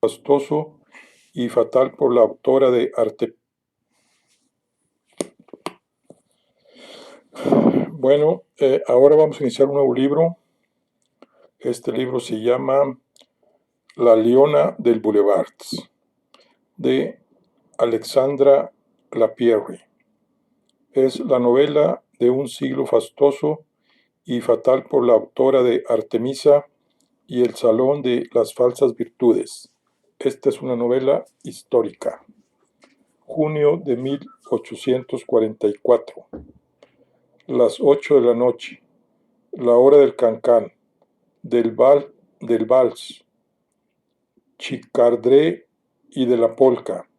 fastuoso y fatal por la autora de Arte. Bueno, ahora vamos a iniciar un nuevo libro. Este libro se llama La Leona del Boulevard, de Alexandra Lapierre. Es la novela de un siglo fastuoso y fatal por la autora de Artemisa y el Salón de las Falsas Virtudes. Esta es una novela histórica. Junio de 1844. Las 8 de la noche. La hora del cancán, del vals, chicardré y de la polka.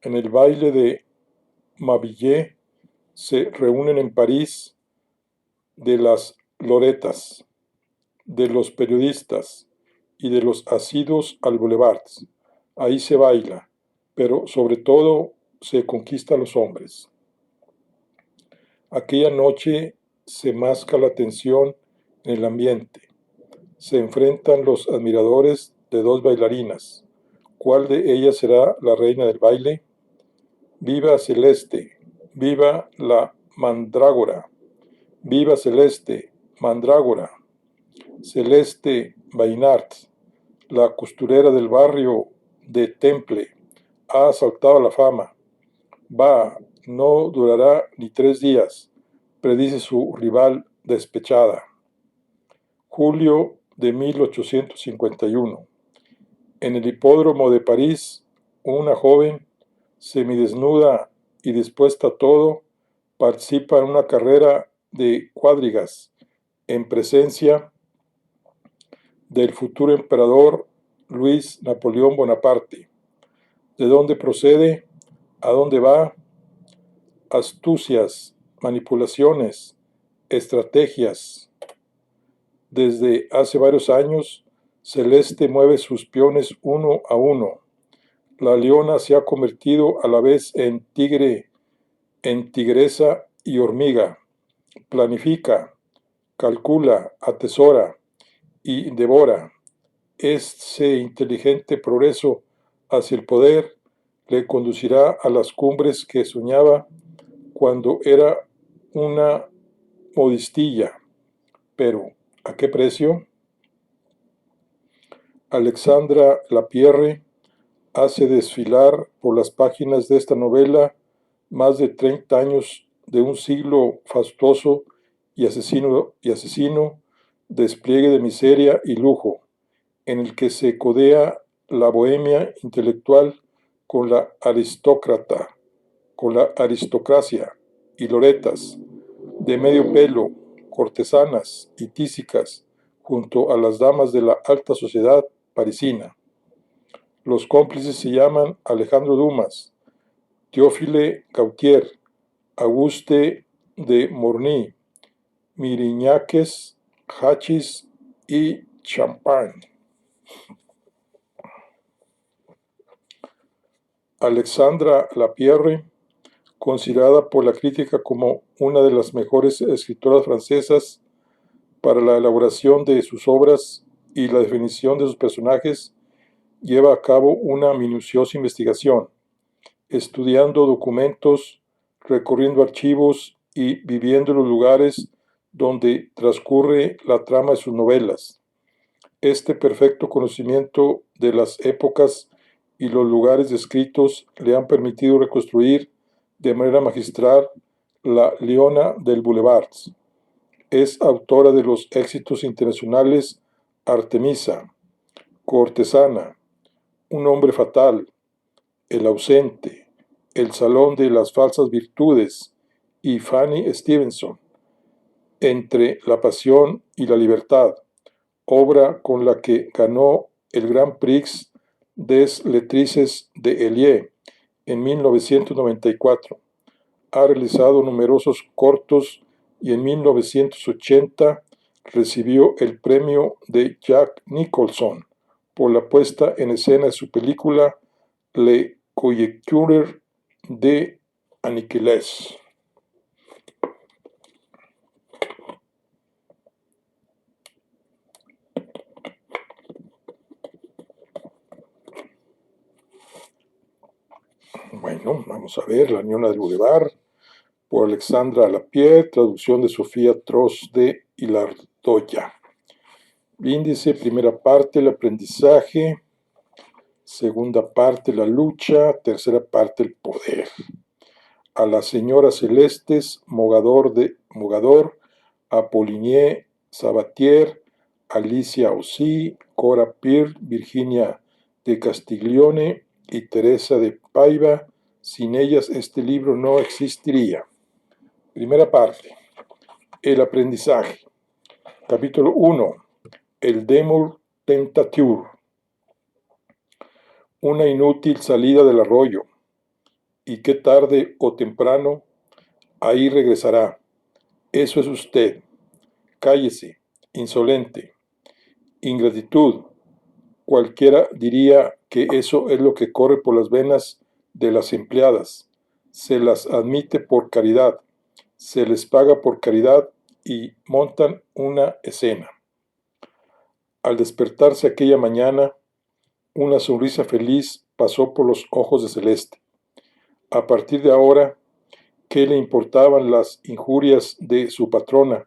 En el baile de Mabillé se reúnen en París de las loretas, de los periodistas y de los asiduos al boulevard. Ahí se baila, pero sobre todo se conquista a los hombres. Aquella noche se masca la tensión en el ambiente. Se enfrentan los admiradores de dos bailarinas. ¿Cuál de ellas será la reina del baile? Viva Celeste, viva la mandrágora, viva Celeste, mandrágora. Celeste Bainart, la costurera del barrio de Temple, ha saltado a la fama. Va, no durará ni 3 días, predice su rival despechada. Julio de 1851. En el hipódromo de París, una joven, semidesnuda y dispuesta a todo, participa en una carrera de cuadrigas en presencia del futuro emperador Luis Napoleón Bonaparte. ¿De dónde procede? ¿A dónde va? Astucias, manipulaciones, estrategias. Desde hace varios años, Celeste mueve sus peones uno a uno. La leona se ha convertido a la vez en tigre, en tigresa y hormiga. Planifica, calcula, atesora y devora. Ese inteligente progreso hacia el poder le conducirá a las cumbres que soñaba cuando era una modistilla. Pero, ¿a qué precio? Alexandra Lapierre hace desfilar por las páginas de esta novela más de 30 años de un siglo fastuoso y asesino despliegue de miseria y lujo, en el que se codea la bohemia intelectual con la aristocracia y loretas de medio pelo, cortesanas y tísicas, junto a las damas de la alta sociedad parisina. Los cómplices se llaman Alejandro Dumas, Théophile Gautier, Auguste de Morny, Miriñáquez, Hachís y Champagne. Alexandra Lapierre, considerada por la crítica como una de las mejores escritoras francesas para la elaboración de sus obras y la definición de sus personajes, lleva a cabo una minuciosa investigación, estudiando documentos, recorriendo archivos y viviendo los lugares donde transcurre la trama de sus novelas. Este perfecto conocimiento de las épocas y los lugares descritos le han permitido reconstruir de manera magistral la Leona del Boulevard. Es autora de los éxitos internacionales Artemisa, Cortesana, Un hombre fatal, El ausente, El salón de las falsas virtudes y Fanny Stevenson, Entre la pasión y la libertad, obra con la que ganó el Grand Prix des Lettres de Elie en 1994. Ha realizado numerosos cortos y en 1980 recibió el premio de Jack Nicholson por la puesta en escena de su película Le Collecteur de Aniquiles. Bueno, vamos a ver, La Niña del Boulevard, por Alexandra Lapierre, traducción de Sofía Tros de Hilardoya. Índice, primera parte, el aprendizaje, segunda parte, la lucha, tercera parte, el poder. A las señoras Celestes, Mogador, Apollinaire Sabatier, Alicia Osí, Cora Peer, Virginia de Castiglione y Teresa de Paiva. Sin ellas este libro no existiría. Primera parte. El aprendizaje. Capítulo 1. El Demur Tentature. Una inútil salida del arroyo, y que tarde o temprano ahí regresará. Eso es usted. Cállese, insolente. Ingratitud. Cualquiera diría que eso es lo que corre por las venas de las empleadas. Se las admite por caridad, se les paga por caridad y montan una escena. Al despertarse aquella mañana, una sonrisa feliz pasó por los ojos de Celeste. A partir de ahora, ¿qué le importaban las injurias de su patrona,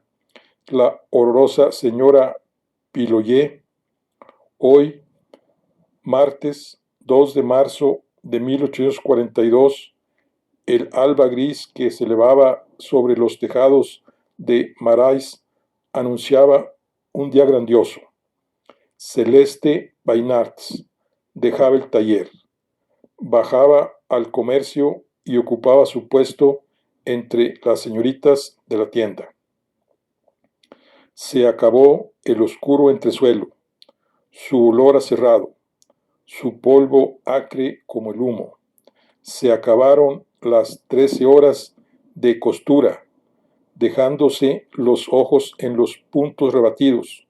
la horrorosa señora Piloyer? Hoy, martes 2 de marzo de 1842, el alba gris que se elevaba sobre los tejados de Marais anunciaba un día grandioso. Celeste Baynards dejaba el taller, bajaba al comercio y ocupaba su puesto entre las señoritas de la tienda. Se acabó el oscuro entresuelo, su olor a cerrado, su polvo acre como el humo. Se acabaron las 13 horas de costura, dejándose los ojos en los puntos rebatidos,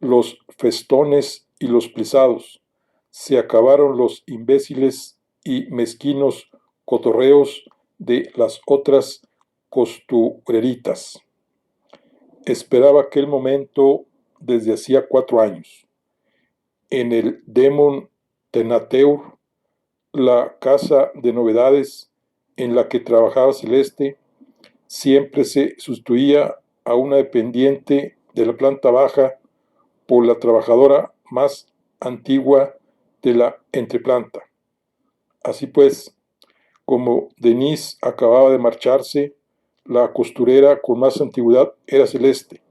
los festones y los plisados. Se acabaron los imbéciles y mezquinos cotorreos de las otras costureritas. Esperaba aquel momento desde hacía 4 años. En el Demon Tenateur, la casa de novedades en la que trabajaba Celeste, siempre se sustituía a una dependiente de la planta baja por la trabajadora más antigua de la entreplanta. Así pues, como Denise acababa de marcharse, la costurera con más antigüedad era Celeste,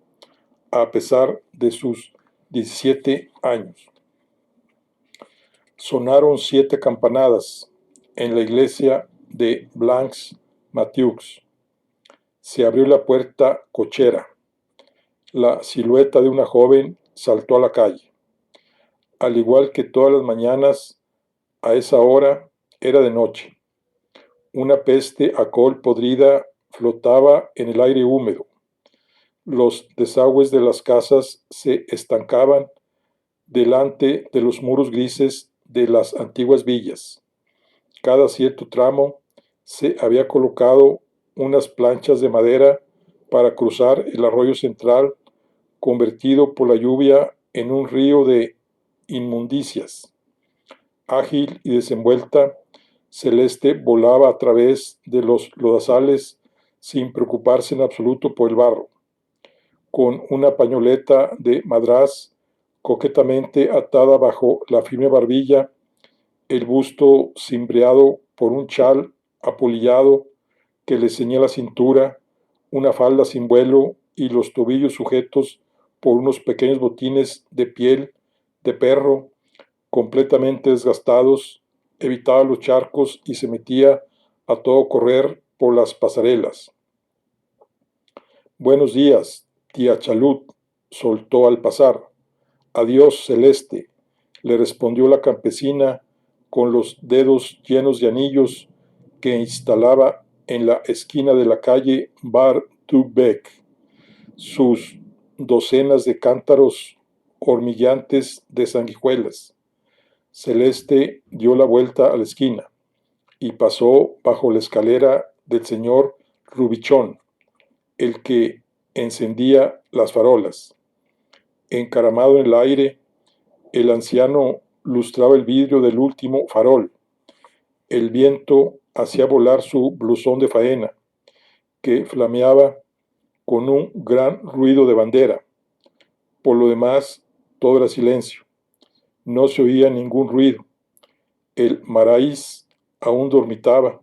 a pesar de sus 17 años. Sonaron 7 campanadas en la iglesia de Blancs-Mathieux. Se abrió la puerta cochera. La silueta de una joven saltó a la calle. Al igual que todas las mañanas, a esa hora era de noche. Una peste a col podrida flotaba en el aire húmedo. Los desagües de las casas se estancaban delante de los muros grises de las antiguas villas. Cada cierto tramo se había colocado unas planchas de madera para cruzar el arroyo central, convertido por la lluvia en un río de inmundicias. Ágil y desenvuelta, Celeste volaba a través de los lodazales sin preocuparse en absoluto por el barro. Con una pañoleta de madrás coquetamente atada bajo la firme barbilla, el busto cimbreado por un chal apolillado que le ceñía la cintura, una falda sin vuelo y los tobillos sujetos por unos pequeños botines de piel de perro completamente desgastados, evitaba los charcos y se metía a todo correr por las pasarelas. Buenos días, tía Chalut, soltó al pasar. Adiós, Celeste, le respondió la campesina con los dedos llenos de anillos que instalaba en la esquina de la calle Bar du Bec, sus docenas de cántaros hormigueantes de sanguijuelas. Celeste dio la vuelta a la esquina y pasó bajo la escalera del señor Rubichón, el que encendía las farolas. Encaramado en el aire, el anciano lustraba el vidrio del último farol. El viento hacía volar su blusón de faena, que flameaba con un gran ruido de bandera. Por lo demás, todo era silencio. No se oía ningún ruido. El maráis aún dormitaba,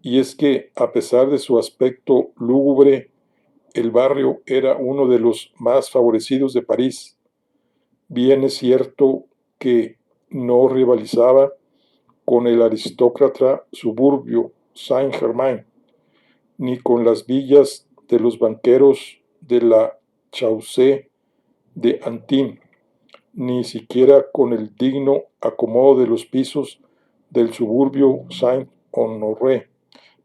y es que, a pesar de su aspecto lúgubre, el barrio era uno de los más favorecidos de París. Bien es cierto que no rivalizaba con el aristócrata suburbio Saint-Germain, ni con las villas de los banqueros de la Chaussée de Antin, ni siquiera con el digno acomodo de los pisos del suburbio Saint-Honoré,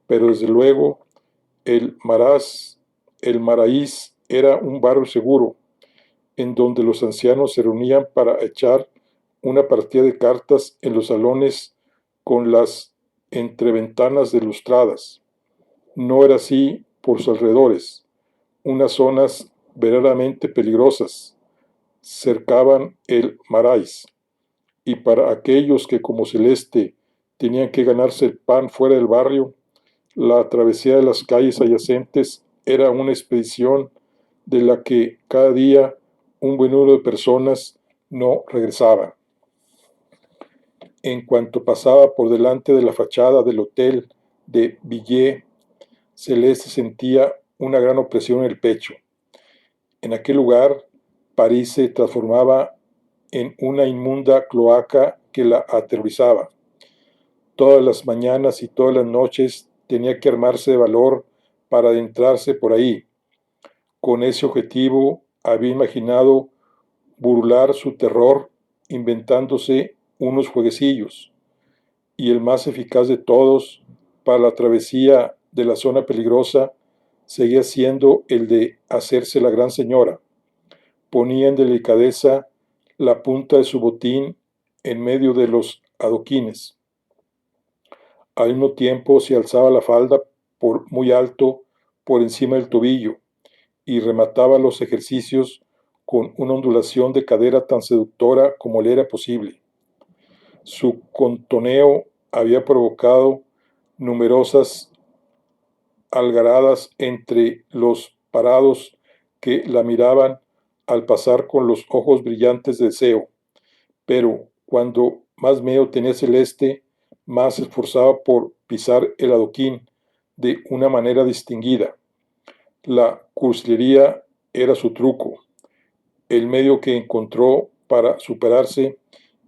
pero desde luego el Marais era un barrio seguro, en donde los ancianos se reunían para echar una partida de cartas en los salones con las entreventanas lustradas. No era así por sus alrededores. Unas zonas verdaderamente peligrosas cercaban el Marais, y para aquellos que como Celeste tenían que ganarse el pan fuera del barrio, la travesía de las calles adyacentes era una expedición de la que cada día un buen número de personas no regresaba. En cuanto pasaba por delante de la fachada del hotel de Villiers, Celeste sentía una gran opresión en el pecho. En aquel lugar, París se transformaba en una inmunda cloaca que la aterrorizaba. Todas las mañanas y todas las noches tenía que armarse de valor para adentrarse por ahí. Con ese objetivo había imaginado burlar su terror inventándose unos jueguecillos, y el más eficaz de todos para la travesía de la zona peligrosa seguía siendo el de hacerse la gran señora. Ponía en delicadeza la punta de su botín en medio de los adoquines. Al mismo tiempo se alzaba la falda muy alto por encima del tobillo y remataba los ejercicios con una ondulación de cadera tan seductora como le era posible. Su contoneo había provocado numerosas algaradas entre los parados que la miraban al pasar con los ojos brillantes de deseo, pero cuando más miedo tenía Celeste, más se esforzaba por pisar el adoquín de una manera distinguida. La cursilería era su truco, el medio que encontró para superarse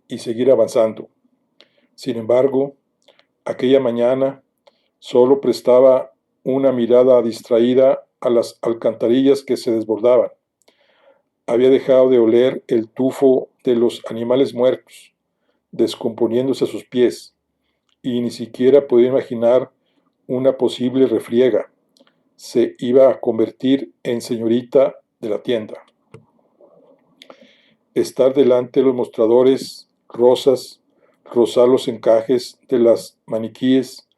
y seguir avanzando. Sin embargo, aquella mañana solo prestaba una mirada distraída a las alcantarillas que se desbordaban. Había dejado de oler el tufo de los animales muertos, descomponiéndose a sus pies, y ni siquiera podía imaginar una posible refriega. Se iba a convertir en señorita de la tienda. Estar delante de los mostradores rosas, rozar los encajes de las maniquíes,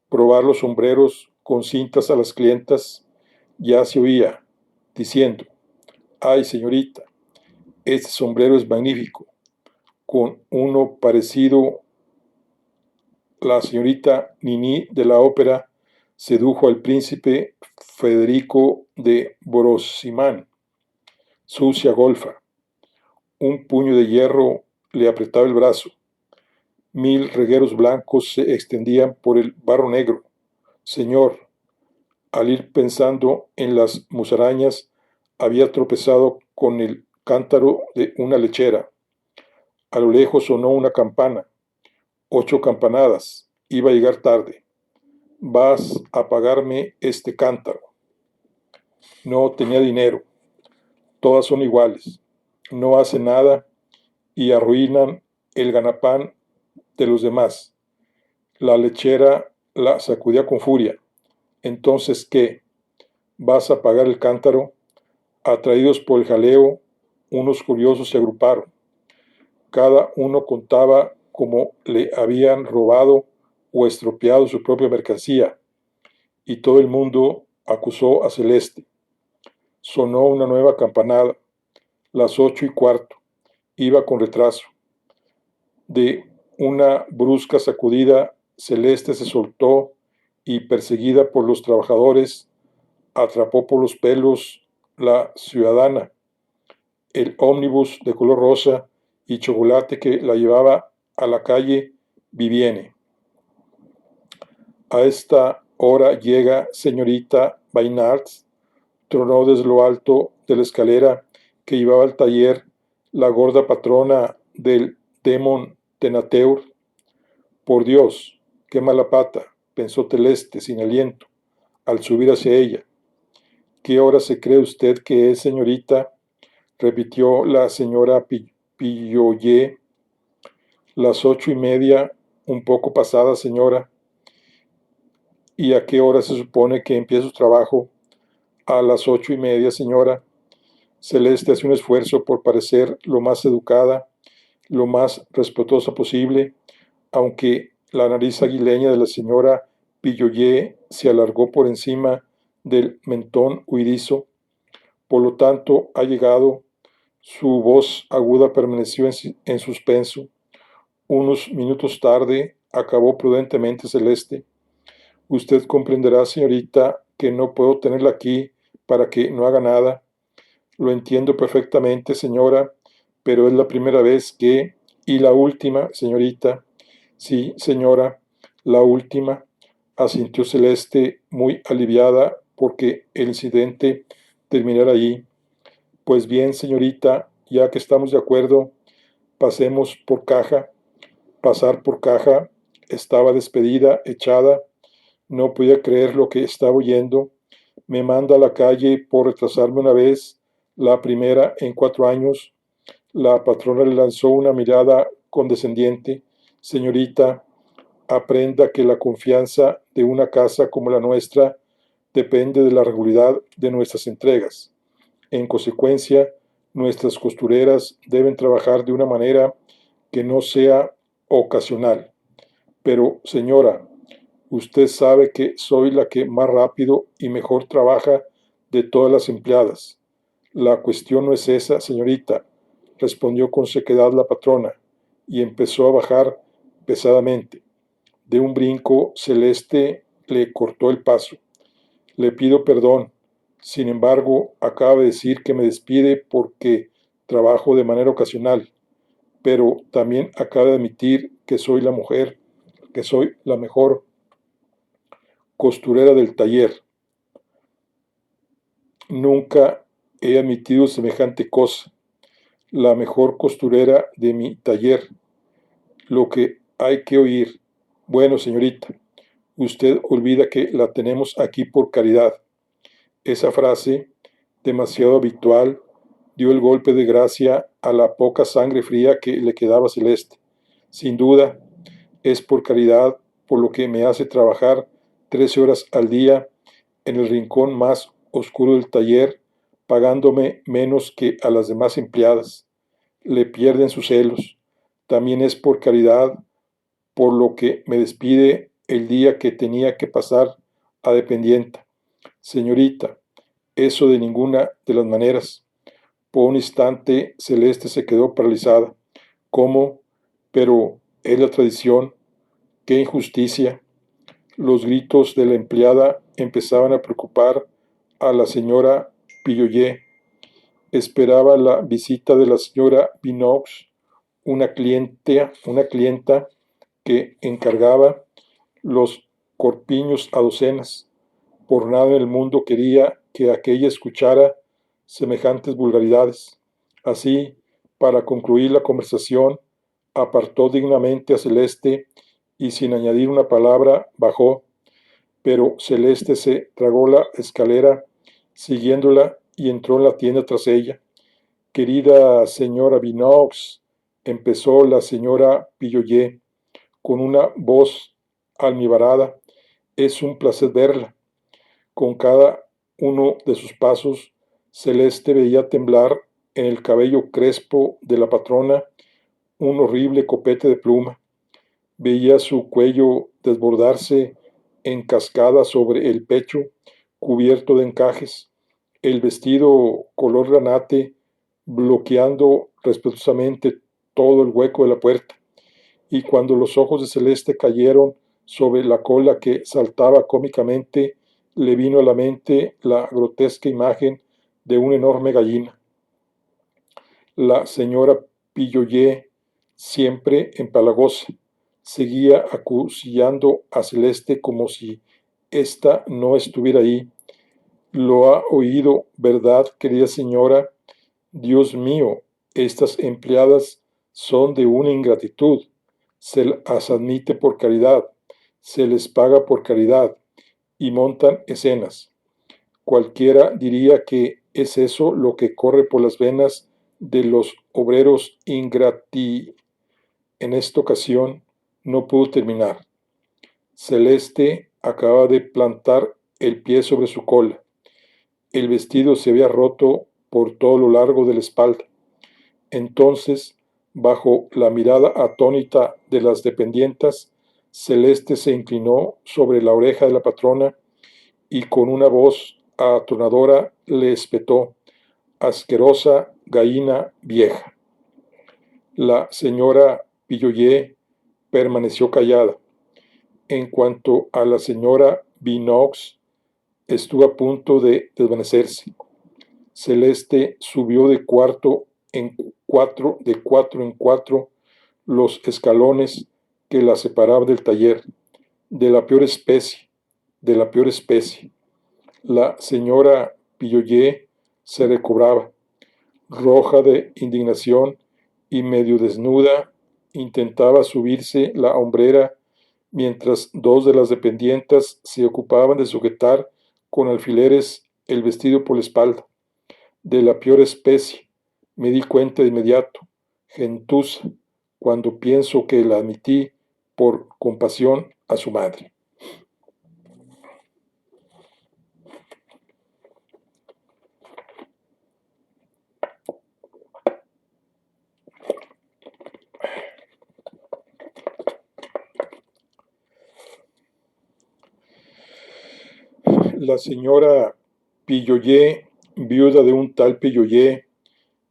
probar los sombreros con cintas a las clientas, ya se oía, diciendo: «Ay, señorita, este sombrero es magnífico». Con uno parecido, la señorita Nini de la ópera sedujo al príncipe Federico de Brosimán, sucia golfa. Un puño de hierro le apretaba el brazo. 1000 regueros blancos se extendían por el barro negro. Señor, al ir pensando en las musarañas, había tropezado con el cántaro de una lechera. A lo lejos sonó una campana. 8 campanadas. Iba a llegar tarde. «Vas a pagarme este cántaro». No tenía dinero. Todas son iguales. No hacen nada y arruinan el ganapán de los demás. La lechera la sacudía con furia. «¿Entonces qué? ¿Vas a pagar el cántaro?» Atraídos por el jaleo, unos curiosos se agruparon. Cada uno contaba cómo le habían robado o estropeado su propia mercancía, y todo el mundo acusó a Celeste. Sonó una nueva campanada, las 8:15. Iba con retraso. De una brusca sacudida Celeste se soltó y, perseguida por los trabajadores, atrapó por los pelos la ciudadana, el ómnibus de color rosa y chocolate que la llevaba a la calle Vivienne. A esta hora llega señorita Baynard, tronó desde lo alto de la escalera que llevaba al taller la gorda patrona del Demon Tenateur. Por Dios, qué mala pata, pensó Celeste sin aliento, al subir hacia ella. ¿Qué hora se cree usted que es, señorita?, repitió la señora Pilloyer. Las 8:30, un poco pasadas, señora. ¿Y a qué hora se supone que empieza su trabajo? A las 8:30, señora. Celeste hace un esfuerzo por parecer lo más educada, lo más respetuosa posible, aunque la nariz aguileña de la señora Pilloyer se alargó por encima del mentón huidizo. Por lo tanto, ha llegado. Su voz aguda permaneció en suspenso. Unos minutos tarde, acabó prudentemente Celeste. Usted comprenderá, señorita, que no puedo tenerla aquí para que no haga nada. Lo entiendo perfectamente, señora, pero es la primera vez que... Y la última, señorita. Sí, señora, la última, asintió Celeste, muy aliviada porque el incidente terminara allí. Pues bien, señorita, ya que estamos de acuerdo, pasemos por caja. Pasar por caja. Estaba despedida, echada. No podía creer lo que estaba oyendo. Me manda a la calle por retrasarme una vez, la primera en 4 años. La patrona le lanzó una mirada condescendiente. Señorita, aprenda que la confianza de una casa como la nuestra depende de la regularidad de nuestras entregas. En consecuencia, nuestras costureras deben trabajar de una manera que no sea ocasional. Pero, señora, usted sabe que soy la que más rápido y mejor trabaja de todas las empleadas. La cuestión no es esa, señorita, respondió con sequedad la patrona, y empezó a bajar pesadamente. De un brinco, Celeste le cortó el paso. Le pido perdón. Sin embargo, acaba de decir que me despide porque trabajo de manera ocasional, pero también acaba de admitir que soy la mejor costurera del taller. Nunca he admitido semejante cosa. La mejor costurera de mi taller. Lo que hay que oír. Bueno, señorita, usted olvida que la tenemos aquí por caridad. Esa frase, demasiado habitual, dio el golpe de gracia a la poca sangre fría que le quedaba a Celeste. Sin duda, es por caridad por lo que me hace trabajar 13 horas al día en el rincón más oscuro del taller, pagándome menos que a las demás empleadas. Le pierden sus celos. También es por caridad por lo que me despide el día que tenía que pasar a dependienta. Señorita, eso de ninguna de las maneras. Por un instante Celeste se quedó paralizada. ¿Cómo? Pero es la tradición. ¡Qué injusticia! Los gritos de la empleada empezaban a preocupar a la señora Pilloyer. Esperaba la visita de la señora Binox, una clienta que encargaba los corpiños a docenas. Por nada en el mundo quería que aquella escuchara semejantes vulgaridades. Así, para concluir la conversación, apartó dignamente a Celeste y sin añadir una palabra bajó, pero Celeste se tragó la escalera siguiéndola y entró en la tienda tras ella. Querida señora Binox, empezó la señora Pilloyer con una voz almibarada, es un placer verla. Con cada uno de sus pasos, Celeste veía temblar en el cabello crespo de la patrona un horrible copete de pluma. Veía su cuello desbordarse en cascada sobre el pecho, cubierto de encajes, el vestido color granate bloqueando respetuosamente todo el hueco de la puerta. Y cuando los ojos de Celeste cayeron sobre la cola que saltaba cómicamente, le vino a la mente la grotesca imagen de una enorme gallina. La señora Pilloyé, siempre empalagosa, seguía acucillando a Celeste como si ésta no estuviera ahí. Lo ha oído, ¿verdad, querida señora? Dios mío, estas empleadas son de una ingratitud. Se las admite por caridad, se les paga por caridad y montan escenas. Cualquiera diría que es eso lo que corre por las venas de los obreros ingrati. En esta ocasión no pudo terminar. Celeste acababa de plantar el pie sobre su cola. El vestido se había roto por todo lo largo de la espalda. Entonces, bajo la mirada atónita de las dependientas, Celeste se inclinó sobre la oreja de la patrona y con una voz atronadora le espetó: asquerosa gallina vieja. La señora Pilloyé permaneció callada. En cuanto a la señora Binox, estuvo a punto de desvanecerse. Celeste subió de cuatro en cuatro los escalones que la separaban del taller, de la peor especie, de la peor especie. La señora Pilloyé se recobraba, roja de indignación y medio desnuda, intentaba subirse la hombrera mientras dos de las dependientas se ocupaban de sujetar con alfileres el vestido por la espalda. De la peor especie, me di cuenta de inmediato, gentuza, cuando pienso que la admití por compasión a su madre. La señora Pilloyé, viuda de un tal Pilloyé,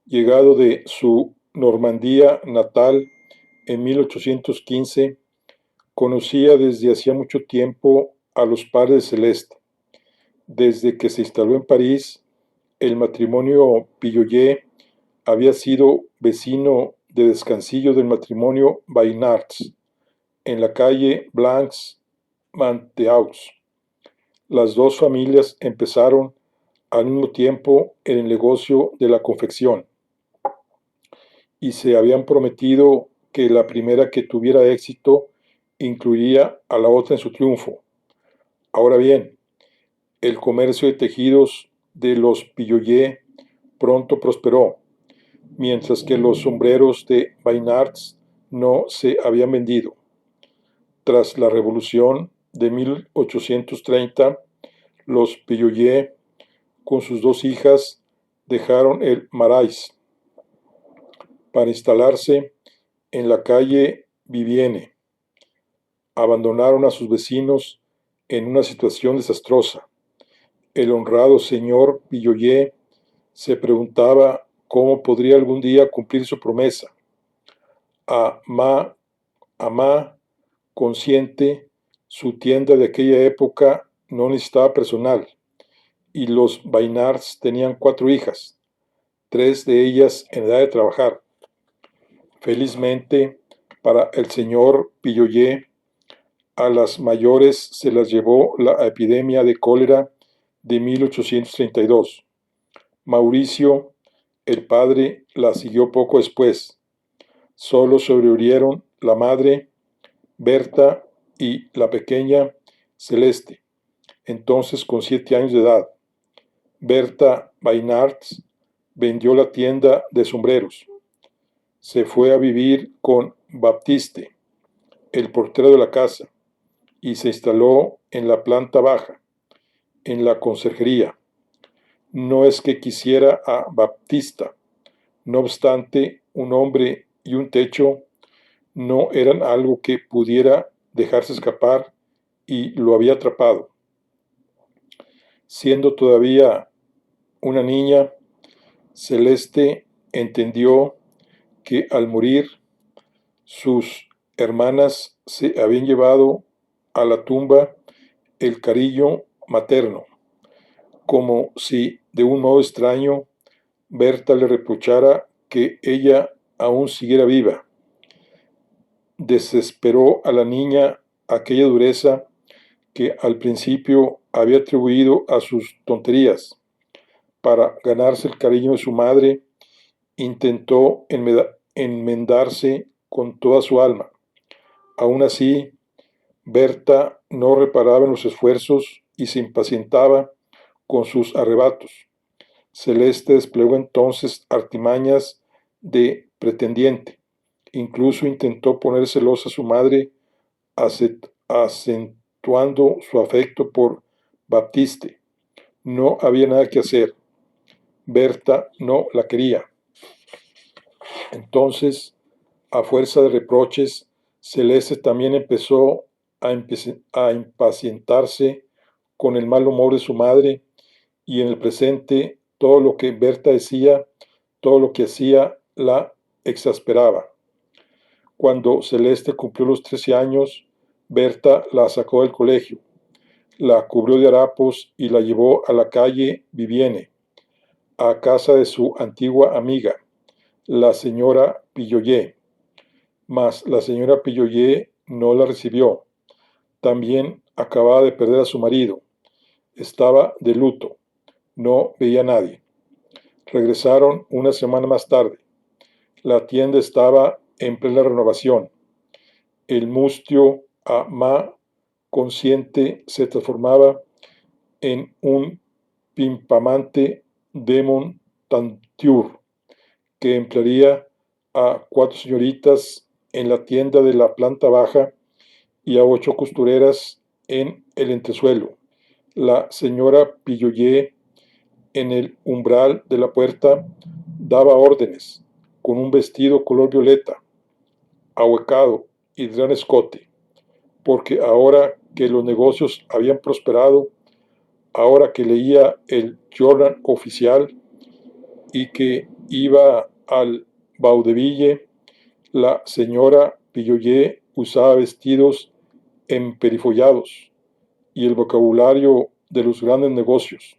llegado de su Normandía natal en 1815, conocía desde hacía mucho tiempo a los padres de Celeste. Desde que se instaló en París, el matrimonio Pilloyé había sido vecino de descansillo del matrimonio Bainards, en la calle Blancs Manteaux. Las dos familias empezaron al mismo tiempo en el negocio de la confección y se habían prometido que la primera que tuviera éxito incluiría a la otra en su triunfo. Ahora bien, el comercio de tejidos de los Pilloyé pronto prosperó, mientras que los sombreros de Bainards no se habían vendido. Tras la Revolución de 1830, los Pilloyé, con sus dos hijas, dejaron el Marais para instalarse en la calle Vivienne. Abandonaron a sus vecinos en una situación desastrosa. El honrado señor Pilloyé se preguntaba cómo podría algún día cumplir su promesa. Amá, consciente, su tienda de aquella época no necesitaba personal, y los Bainards tenían 4 hijas, 3 de ellas en edad de trabajar. Felizmente, para el señor Pilloyé, a las mayores se las llevó la epidemia de cólera de 1832. Mauricio, el padre, la siguió poco después. Solo sobrevivieron la madre, Berta, y la pequeña, Celeste, entonces con 7 años de edad. Berta Bainards vendió la tienda de sombreros. Se fue a vivir con Baptiste, el portero de la casa, y se instaló en la planta baja, en la conserjería. No es que quisiera a Baptista, no obstante, un hombre y un techo no eran algo que pudiera dejarse escapar y lo había atrapado. Siendo todavía una niña, Celeste entendió que al morir sus hermanas se habían llevado a la tumba el cariño materno, como si de un modo extraño Berta le reprochara que ella aún siguiera viva. Desesperó a la niña aquella dureza que al principio había atribuido a sus tonterías. Para ganarse el cariño de su madre, intentó enmendarse con toda su alma. Aún así, Berta no reparaba en los esfuerzos y se impacientaba con sus arrebatos. Celeste desplegó entonces artimañas de pretendiente. Incluso intentó poner celosa a su madre, acentuando su afecto por Baptiste. No había nada que hacer. Berta no la quería. Entonces, a fuerza de reproches, Celeste también empezó a impacientarse con el mal humor de su madre y en el presente todo lo que Berta decía, todo lo que hacía, la exasperaba. Cuando Celeste cumplió los 13 años, Berta la sacó del colegio, la cubrió de harapos y la llevó a la calle Vivienne, a casa de su antigua amiga, la señora Pilloyé. Mas la señora Pilloyé no la recibió. También acababa de perder a su marido. Estaba de luto. No veía a nadie. Regresaron una semana más tarde. La tienda estaba en plena renovación. El mustio ama consciente se transformaba en un pimpamante demon tanture que emplearía a 4 señoritas en la tienda de la planta baja y a 8 costureras en el entresuelo. La señora Pilloyé, en el umbral de la puerta, daba órdenes, con un vestido color violeta, ahuecado y de gran escote, porque ahora que los negocios habían prosperado, ahora que leía el journal oficial y que iba al vaudeville, la señora Pilloyé usaba vestidos emperifollados y el vocabulario de los grandes negocios.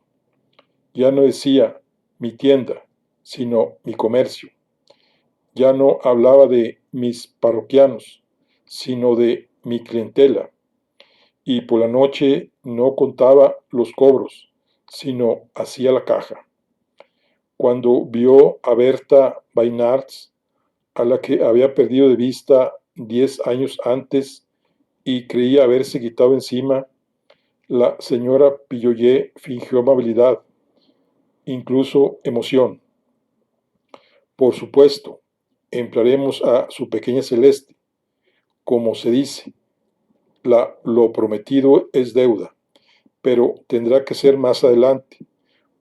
Ya no decía mi tienda, sino mi comercio. Ya no hablaba de mis parroquianos, sino de mi clientela. Y por la noche no contaba los cobros, sino hacía la caja. Cuando vio a Berta Baynards, a la que había perdido de vista 10 años antes y creía haberse quitado encima, la señora Pilloyé fingió amabilidad, incluso emoción. Por supuesto, emplearemos a su pequeña Celeste. Como se dice, lo prometido es deuda, pero tendrá que ser más adelante,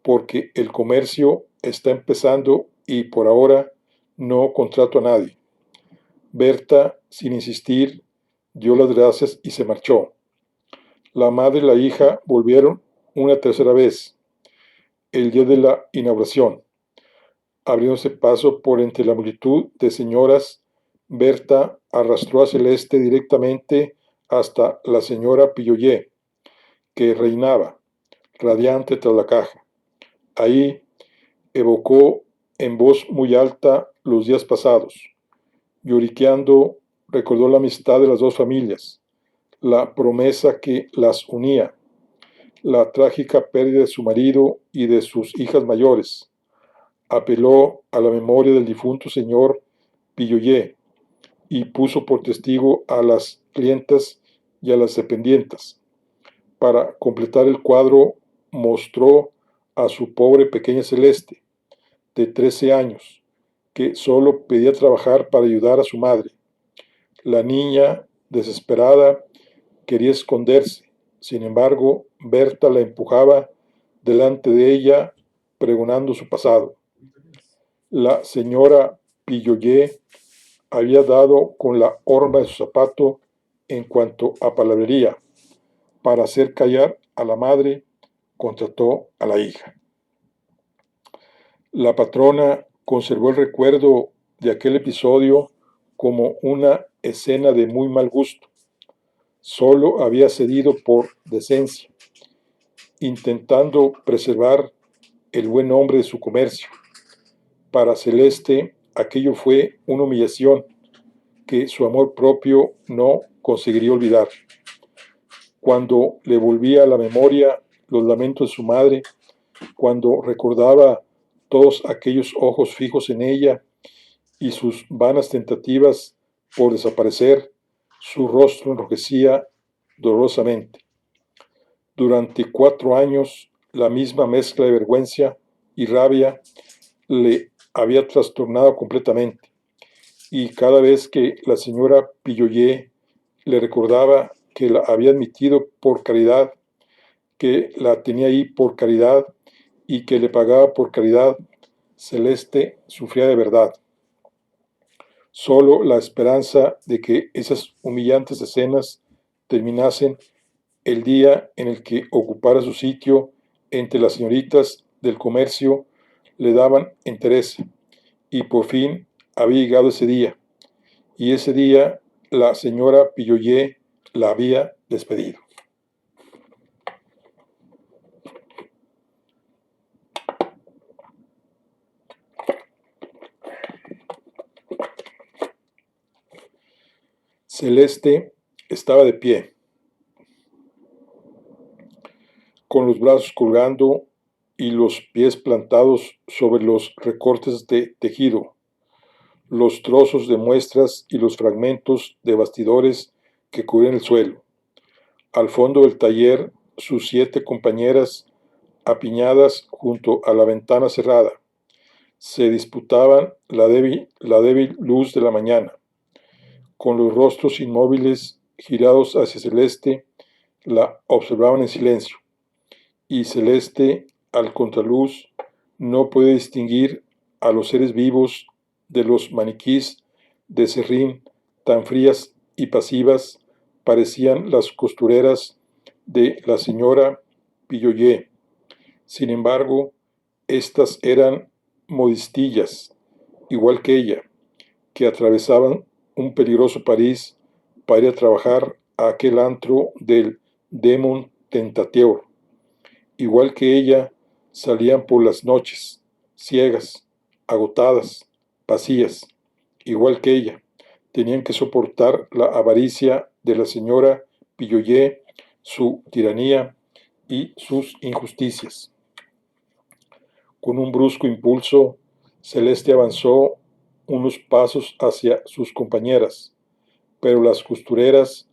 porque el comercio está empezando y por ahora no contrato a nadie. Berta, sin insistir, dio las gracias y se marchó. La madre y la hija volvieron una tercera vez, el día de la inauguración. Abriéndose paso por entre la multitud de señoras, Berta arrastró a Celeste directamente hasta la señora Pilloyé, que reinaba, radiante tras la caja. Ahí evocó en voz muy alta los días pasados. Lloriqueando, recordó la amistad de las dos familias, la promesa que las unía, la trágica pérdida de su marido y de sus hijas mayores. Apeló a la memoria del difunto señor Pilloyé y puso por testigo a las clientas y a las dependientas. Para completar el cuadro, mostró a su pobre pequeña Celeste, de 13 años, que solo pedía trabajar para ayudar a su madre. La niña, desesperada, quería esconderse. Sin embargo, Berta la empujaba delante de ella, pregonando su pasado. La señora Pilloyé había dado con la horma de su zapato en cuanto a palabrería. Para hacer callar a la madre, contrató a la hija. La patrona conservó el recuerdo de aquel episodio como una escena de muy mal gusto. Solo había cedido por decencia, intentando preservar el buen nombre de su comercio. Para Celeste aquello fue una humillación que su amor propio no conseguiría olvidar. Cuando le volvía a la memoria los lamentos de su madre, cuando recordaba todos aquellos ojos fijos en ella y sus vanas tentativas por desaparecer, su rostro enrojecía dolorosamente. Durante 4 años, la misma mezcla de vergüenza y rabia le había trastornado completamente, y cada vez que la señora Pilloyé le recordaba que la había admitido por caridad, que la tenía ahí por caridad y que le pagaba por caridad, Celeste sufría de verdad. Solo la esperanza de que esas humillantes escenas terminasen el día en el que ocupara su sitio entre las señoritas del comercio le daban interés, y por fin había llegado ese día, y ese día la señora Pilloyé la había despedido. Celeste estaba de pie, con los brazos colgando y los pies plantados sobre los recortes de tejido, los trozos de muestras y los fragmentos de bastidores que cubrían el suelo. Al fondo del taller, sus 7 compañeras, apiñadas junto a la ventana cerrada, se disputaban la débil luz de la mañana. Con los rostros inmóviles girados hacia Celeste, la observaban en silencio, y Celeste, al contraluz, no puede distinguir a los seres vivos de los maniquís de serrín tan frías y pasivas parecían las costureras de la señora Pilloyé. Sin embargo, estas eran modistillas, igual que ella, que atravesaban un peligroso París para ir a trabajar a aquel antro del Demon Tentateur. Igual que ella, salían por las noches, ciegas, agotadas, vacías. Igual que ella, tenían que soportar la avaricia de la señora Pilloyé, su tiranía y sus injusticias. Con un brusco impulso, Celeste avanzó unos pasos hacia sus compañeras, pero las costureras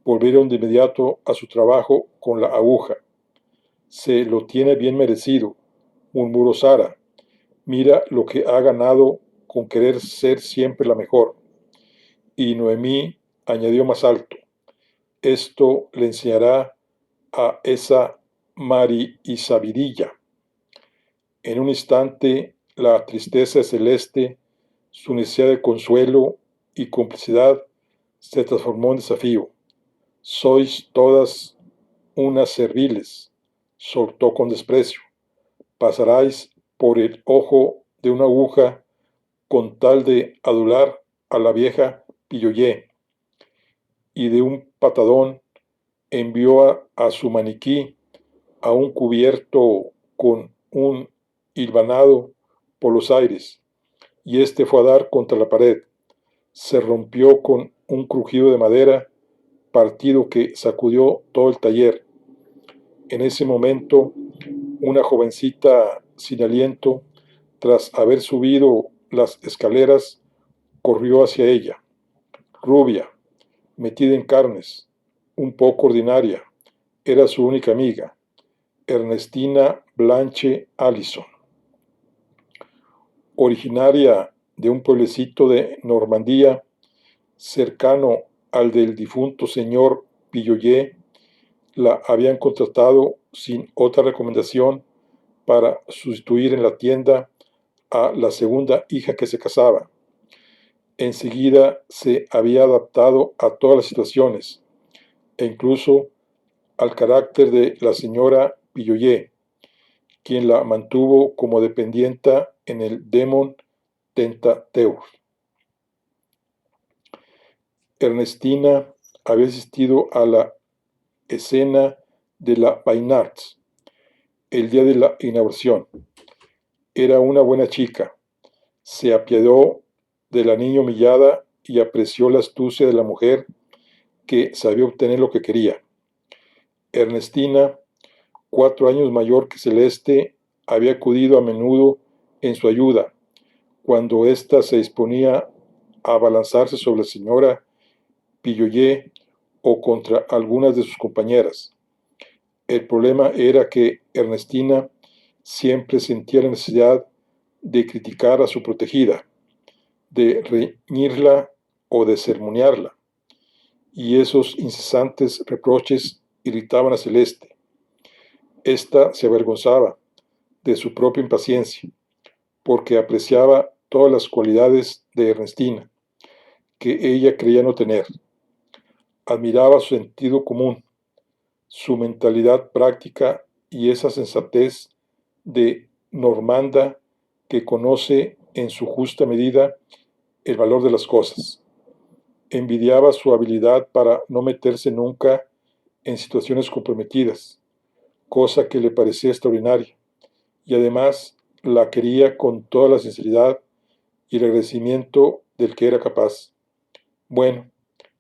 volvieron de inmediato a su trabajo con la aguja. Se lo tiene bien merecido, murmuró Sara. Mira lo que ha ganado con querer ser siempre la mejor. Y Noemí añadió más alto, esto le enseñará a esa Mari Isabidilla. En un instante, la tristeza de Celeste, su necesidad de consuelo y complicidad se transformó en desafío. Sois todas unas serviles, soltó con desprecio. Pasaráis por el ojo de una aguja con tal de adular a la vieja Pilloyé, y de un patadón envió a su maniquí a un cubierto con un hilvanado por los aires, y éste fue a dar contra la pared. Se rompió con un crujido de madera, partido que sacudió todo el taller. En ese momento, una jovencita sin aliento, tras haber subido las escaleras, corrió hacia ella, rubia, metida en carnes, un poco ordinaria. Era su única amiga, Ernestina Blanche Allison, originaria de un pueblecito de Normandía, cercano al del difunto señor Pilloyé. La habían contratado sin otra recomendación para sustituir en la tienda a la segunda hija que se casaba. Enseguida se había adaptado a todas las situaciones, e incluso al carácter de la señora Pilloyé, quien la mantuvo como dependienta en el Demon Tentateur. Ernestina había asistido a la escena de la Fine Arts el día de la inauguración. Era una buena chica. Se apiadó de la niña humillada y apreció la astucia de la mujer que sabía obtener lo que quería. Ernestina, 4 años mayor que Celeste, había acudido a menudo en su ayuda, cuando ésta se disponía a abalanzarse sobre la señora Pilloyé o contra algunas de sus compañeras. El problema era que Ernestina siempre sentía la necesidad de criticar a su protegida, de reñirla o de sermonearla, y esos incesantes reproches irritaban a Celeste. Esta se avergonzaba de su propia impaciencia, porque apreciaba todas las cualidades de Ernestina, que ella creía no tener. Admiraba su sentido común, su mentalidad práctica y esa sensatez de normanda que conoce en su justa medida el valor de las cosas. Envidiaba su habilidad para no meterse nunca en situaciones comprometidas, cosa que le parecía extraordinaria, y además la quería con toda la sinceridad y el agradecimiento del que era capaz. Bueno,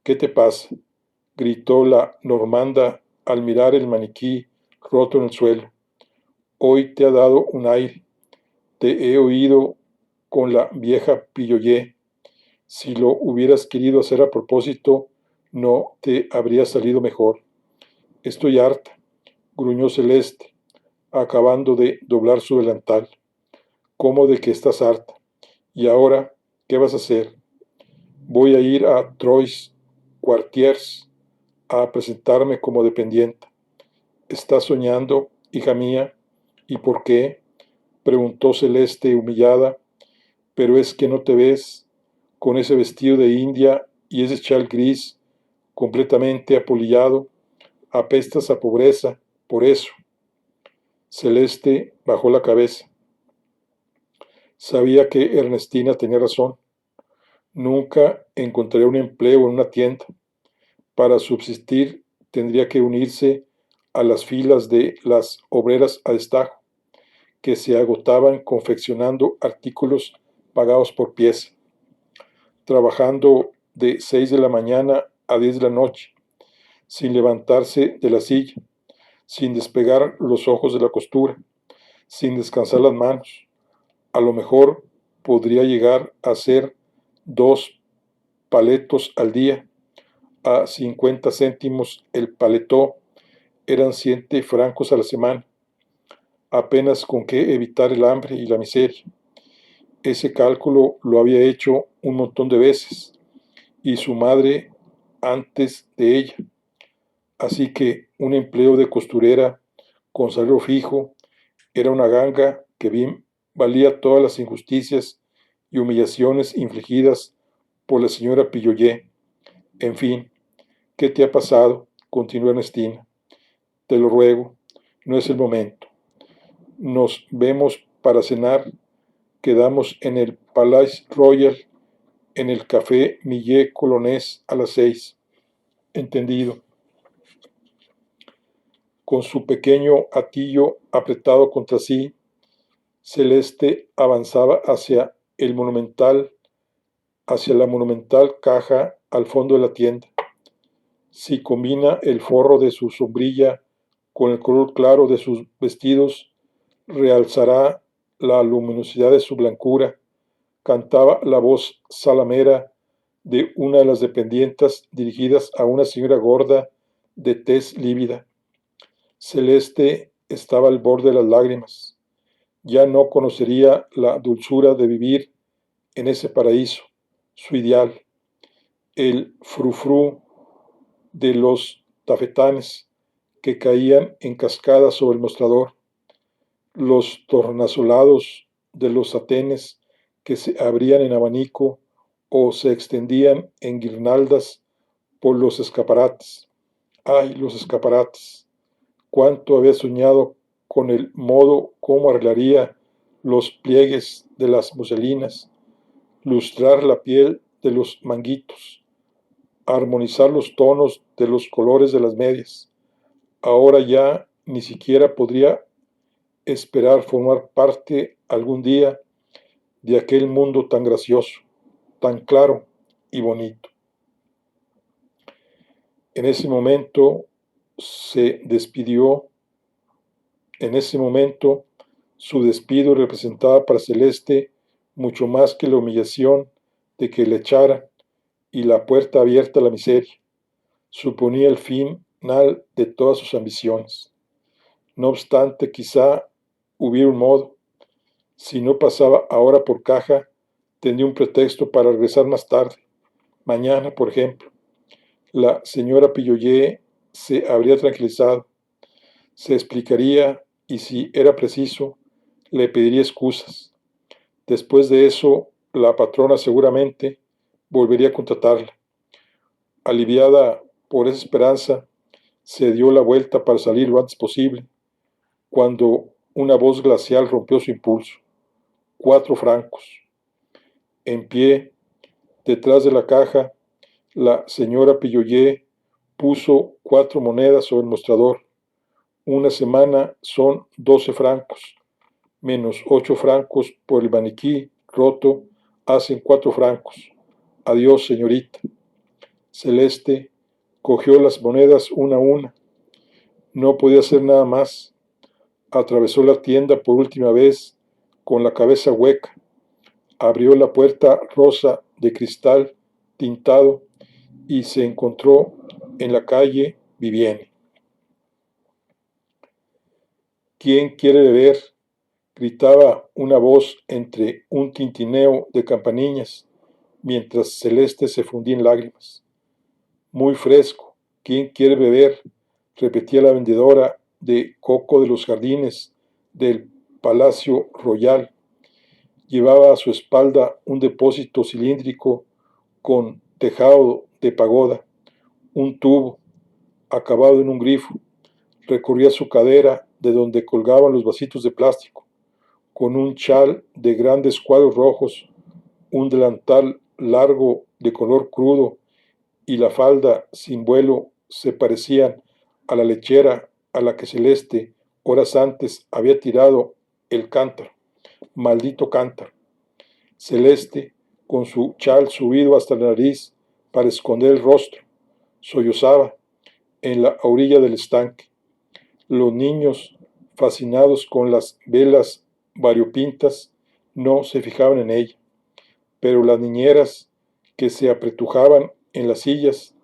¿qué te pasa? Gritó la normanda al mirar el maniquí roto en el suelo. Hoy te ha dado un aire. Te he oído con la vieja Pilloyé. Si lo hubieras querido hacer a propósito, no te habría salido mejor. Estoy harta, gruñó Celeste, acabando de doblar su delantal. ¿Cómo de que estás harta? ¿Y ahora qué vas a hacer? Voy a ir a Trois Quartiers a presentarme como dependienta. ¿Estás soñando, hija mía? ¿Y por qué? Preguntó Celeste humillada. Pero es que no te ves con ese vestido de India y ese chal gris completamente apolillado. Apestas a pobreza, por eso. Celeste bajó la cabeza. Sabía que Ernestina tenía razón. Nunca encontraría un empleo en una tienda. Para subsistir tendría que unirse a las filas de las obreras a destajo, que se agotaban confeccionando artículos pagados por pieza, trabajando de 6 de la mañana a 10 de la noche, sin levantarse de la silla, sin despegar los ojos de la costura, sin descansar las manos. A lo mejor podría llegar a hacer 2 paletos al día, a 50 céntimos el paletó, eran 7 francos a la semana, apenas con qué evitar el hambre y la miseria. Ese cálculo lo había hecho un montón de veces, y su madre antes de ella. Así que un empleo de costurera con salario fijo era una ganga que bien valía todas las injusticias y humillaciones infligidas por la señora Pilloyé. En fin, ¿qué te ha pasado? Continuó Ernestina. Te lo ruego, no es el momento. Nos vemos para cenar. Quedamos en el Palais Royal, en el Café Millet Colonés a las 6. Entendido. Con su pequeño hatillo apretado contra sí, Celeste avanzaba hacia la monumental caja al fondo de la tienda. Si combina el forro de su sombrilla con el color claro de sus vestidos, realzará la luminosidad de su blancura, cantaba la voz salamera de una de las dependientas dirigidas a una señora gorda de tez lívida. Celeste estaba al borde de las lágrimas. Ya no conocería la dulzura de vivir en ese paraíso, su ideal, el frufru de los tafetanes que caían en cascada sobre el mostrador, los tornasolados de los satenes que se abrían en abanico o se extendían en guirnaldas por los escaparates. ¡Ay, los escaparates! Cuánto había soñado con el modo cómo arreglaría los pliegues de las muselinas, lustrar la piel de los manguitos, armonizar los tonos de los colores de las medias. Ahora ya ni siquiera podría esperar formar parte algún día de aquel mundo tan gracioso, tan claro y bonito. En ese momento se despidió, en ese momento su despido representaba para Celeste mucho más que la humillación de que le echaran y la puerta abierta a la miseria. Suponía el final de todas sus ambiciones. No obstante, quizá hubiera un modo. Si no pasaba ahora por caja, tendría un pretexto para regresar más tarde. Mañana, por ejemplo. La señora Pilloyé se habría tranquilizado, se explicaría y si era preciso, le pediría excusas. Después de eso, la patrona seguramente volvería a contratarla. Aliviada por esa esperanza, se dio la vuelta para salir lo antes posible, cuando una voz glacial rompió su impulso. 4 francos. En pie, detrás de la caja, la señora Pilloyé puso 4 monedas sobre el mostrador. Una semana son 12 francos, menos 8 francos por el maniquí roto, hacen 4 francos. Adiós, señorita. Celeste cogió las monedas una a una. No podía hacer nada más. Atravesó la tienda por última vez con la cabeza hueca. Abrió la puerta rosa de cristal tintado y se encontró en la calle Vivienne. ¿Quién quiere beber? Gritaba una voz entre un tintineo de campanillas, mientras Celeste se fundía en lágrimas. Muy fresco. ¿Quién quiere beber? Repetía la vendedora de coco de los jardines del Palacio Royal. Llevaba a su espalda un depósito cilíndrico con tejado de pagoda, un tubo acabado en un grifo. Recorría su cadera de donde colgaban los vasitos de plástico, con un chal de grandes cuadros rojos, un delantal largo de color crudo y la falda sin vuelo se parecían a la lechera a la que Celeste horas antes había tirado el cántaro. Maldito cántaro. Celeste, con su chal subido hasta la nariz para esconder el rostro, sollozaba en la orilla del estanque. Los niños, fascinados con las velas variopintas, no se fijaban en ella, pero las niñeras, que se apretujaban en las sillas,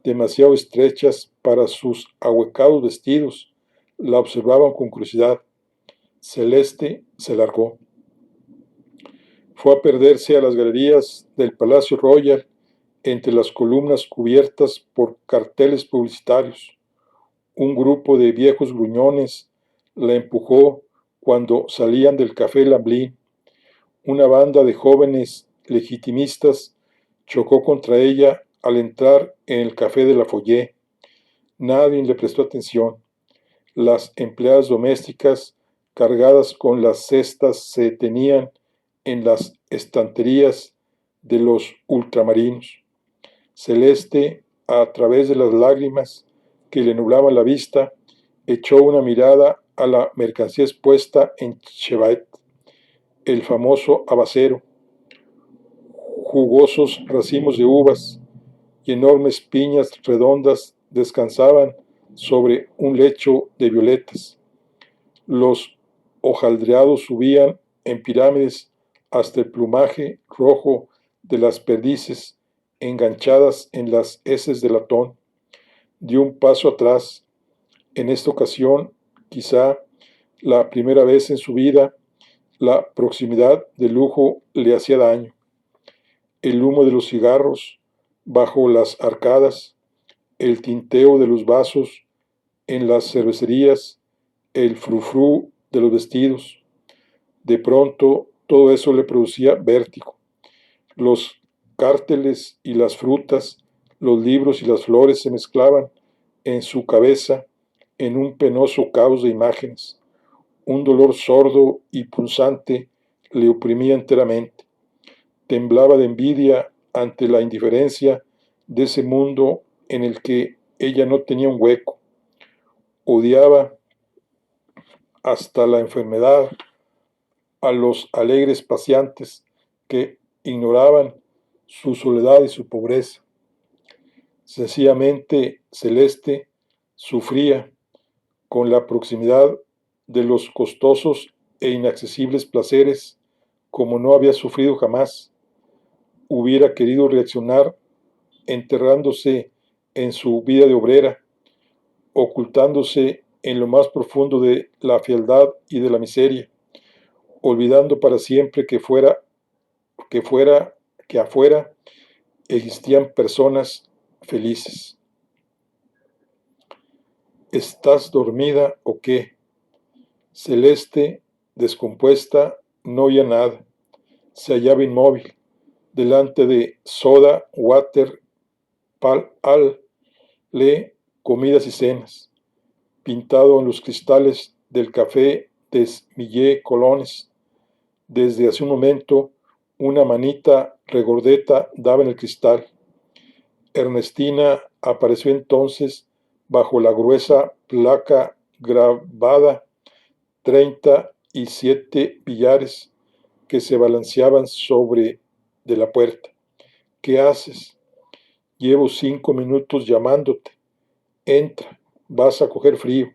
demasiado estrechas para sus ahuecados vestidos, la observaban con curiosidad. Celeste se largó. Fue a perderse a las galerías del Palacio Royal entre las columnas cubiertas por carteles publicitarios. Un grupo de viejos gruñones la empujó cuando salían del Café Lamblin. Una banda de jóvenes legitimistas chocó contra ella al entrar en el Café de la Follée. Nadie le prestó atención. Las empleadas domésticas, cargadas con las cestas, se detenían en las estanterías de los ultramarinos. Celeste, a través de las lágrimas que le nublaban la vista, echó una mirada a la mercancía expuesta en Chevet, el famoso abacero. Jugosos racimos de uvas y enormes piñas redondas descansaban sobre un lecho de violetas. Los hojaldreados subían en pirámides hasta el plumaje rojo de las perdices enganchadas en las heces de latón. Dio un paso atrás. En esta ocasión, quizá la primera vez en su vida, la proximidad del lujo le hacía daño. El humo de los cigarros bajo las arcadas, el tinteo de los vasos en las cervecerías, el frufrú de los vestidos. De pronto, todo eso le producía vértigo. Los cárteles y las frutas, los libros y las flores se mezclaban en su cabeza en un penoso caos de imágenes. Un dolor sordo y punzante le oprimía enteramente. Temblaba de envidia ante la indiferencia de ese mundo en el que ella no tenía un hueco. Odiaba hasta la enfermedad a los alegres paseantes que ignoraban su soledad y su pobreza. Sencillamente Celeste sufría con la proximidad de los costosos e inaccesibles placeres como no había sufrido jamás. Hubiera querido reaccionar enterrándose en su vida de obrera, ocultándose en lo más profundo de la fealdad y de la miseria, olvidando para siempre que afuera existían personas felices. ¿Estás dormida o qué? Celeste, descompuesta, no oía nada. Se hallaba inmóvil, delante de soda, water, pal al, le, comidas y cenas, pintado en los cristales del café des Millet Colones. Desde hace un momento, una manita regordeta daba en el cristal. Ernestina apareció entonces bajo la gruesa placa grabada 37 billares que se balanceaban sobre de la puerta. ¿Qué haces? Llevo 5 minutos llamándote. Entra, vas a coger frío.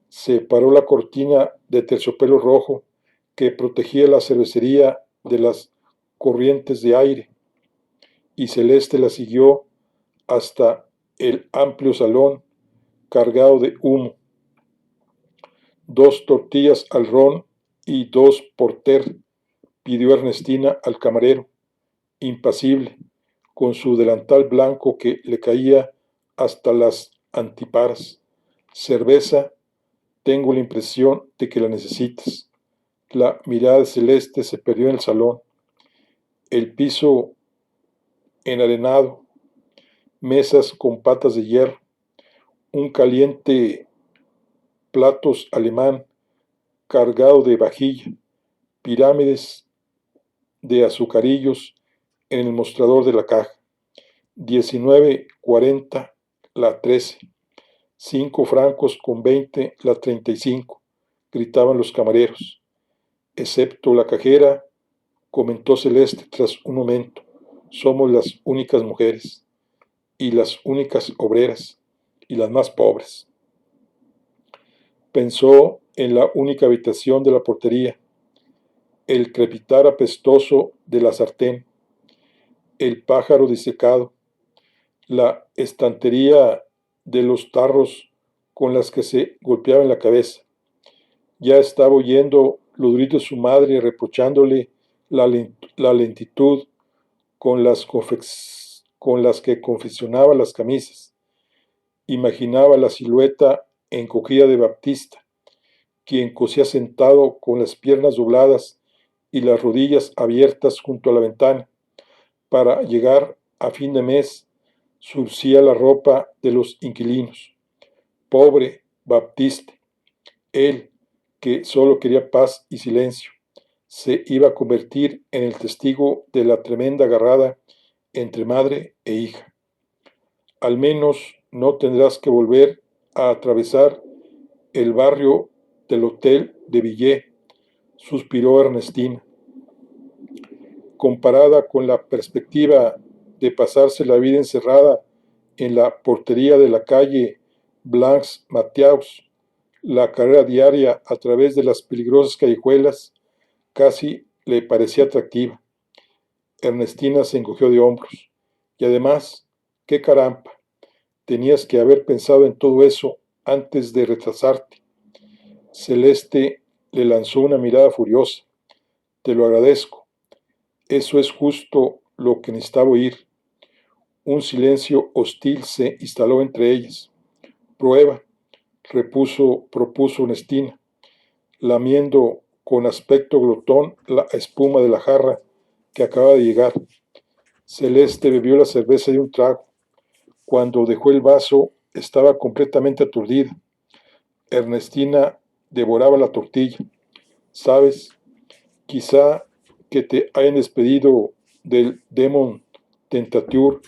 Se paró la cortina de terciopelo rojo que protegía la cervecería de las corrientes de aire, y Celeste la siguió hasta el amplio salón cargado de humo. 2 tortillas al ron y 2 porter, pidió Ernestina al camarero, impasible, con su delantal blanco que le caía hasta las antiparas. Cerveza, tengo la impresión de que la necesitas. La mirada de Celeste se perdió en el salón. El piso enarenado, mesas con patas de hierro, un caliente platos alemán cargado de vajilla, pirámides de azucarillos en el mostrador de la caja. 19.40 la 13, 5 francos con 20 la 35, gritaban los camareros. Excepto la cajera, comentó Celeste tras un momento, somos las únicas mujeres, y las únicas obreras, y las más pobres. Pensó en la única habitación de la portería, el crepitar apestoso de la sartén, el pájaro disecado, la estantería de los tarros con las que se golpeaba en la cabeza. Ya estaba oyendo los gritos de su madre reprochándole la lentitud con las que confeccionaba las camisas. Imaginaba la silueta encogida de Baptista, quien cosía sentado con las piernas dobladas y las rodillas abiertas junto a la ventana. Para llegar a fin de mes, surcía la ropa de los inquilinos. Pobre Baptiste, él, que solo quería paz y silencio, se iba a convertir en el testigo de la tremenda agarrada entre madre e hija. Al menos no tendrás que volver a atravesar el barrio del Hotel de Villiers, suspiró Ernestina. Comparada con la perspectiva de pasarse la vida encerrada en la portería de la calle Blancs Mateus, la carrera diaria a través de las peligrosas callejuelas casi le parecía atractiva. Ernestina se encogió de hombros. Y además, qué carampa, tenías que haber pensado en todo eso antes de retrasarte. Celeste le lanzó una mirada furiosa. Te lo agradezco. Eso es justo lo que necesitaba oír. Un silencio hostil se instaló entre ellas. Prueba, propuso Ernestina, lamiendo con aspecto glotón la espuma de la jarra que acaba de llegar. Celeste bebió la cerveza de un trago. Cuando dejó el vaso, estaba completamente aturdida. Ernestina devoraba la tortilla. ¿Sabes? Quizá que te hayan despedido del Demon Tentature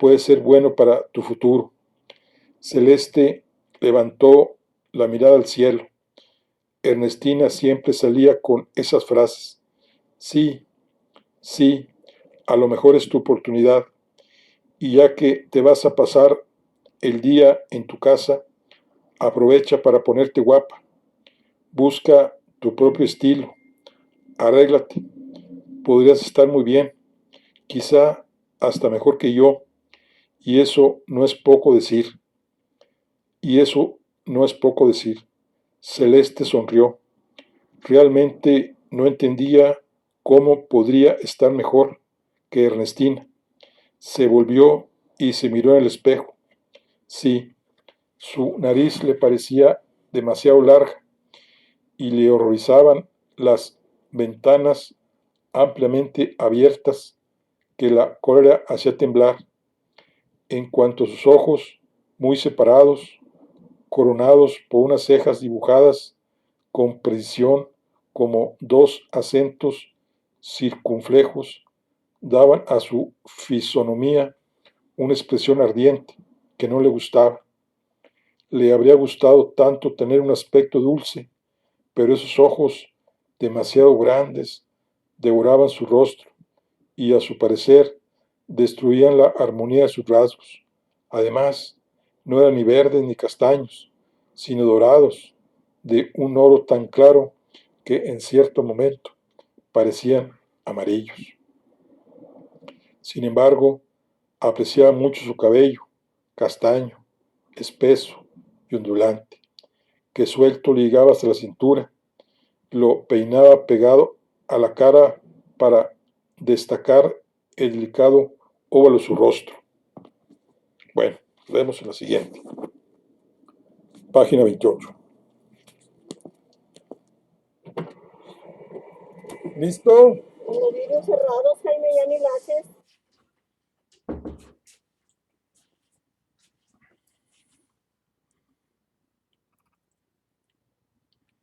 puede ser bueno para tu futuro. Celeste levantó la mirada al cielo. Ernestina siempre salía con esas frases. Sí, sí, a lo mejor es tu oportunidad. Y ya que te vas a pasar el día en tu casa, aprovecha para ponerte guapa. Busca tu propio estilo. Arréglate. Podrías estar muy bien, quizá hasta mejor que yo. Y eso no es poco decir. Y eso no es poco decir. Celeste sonrió. Realmente no entendía cómo podría estar mejor que Ernestina. Se volvió y se miró en el espejo. Sí, su nariz le parecía demasiado larga y le horrorizaban las ventanas ampliamente abiertas que la cólera hacía temblar. En cuanto a sus ojos, muy separados, coronados por unas cejas dibujadas con precisión como dos acentos circunflejos, daban a su fisonomía una expresión ardiente que no le gustaba. Le habría gustado tanto tener un aspecto dulce, pero esos ojos demasiado grandes devoraban su rostro y, a su parecer, destruían la armonía de sus rasgos. Además, no eran ni verdes ni castaños, sino dorados, de un oro tan claro que en cierto momento parecían amarillos. Sin embargo, apreciaba mucho su cabello, castaño, espeso y ondulante, que suelto le llegaba hasta la cintura. Lo peinaba pegado a la cara para destacar el delicado óvalo de su rostro. Bueno, vemos en la siguiente. Página 28. ¿Listo? En los vidrios cerrados, Jaime, ya ni la haces.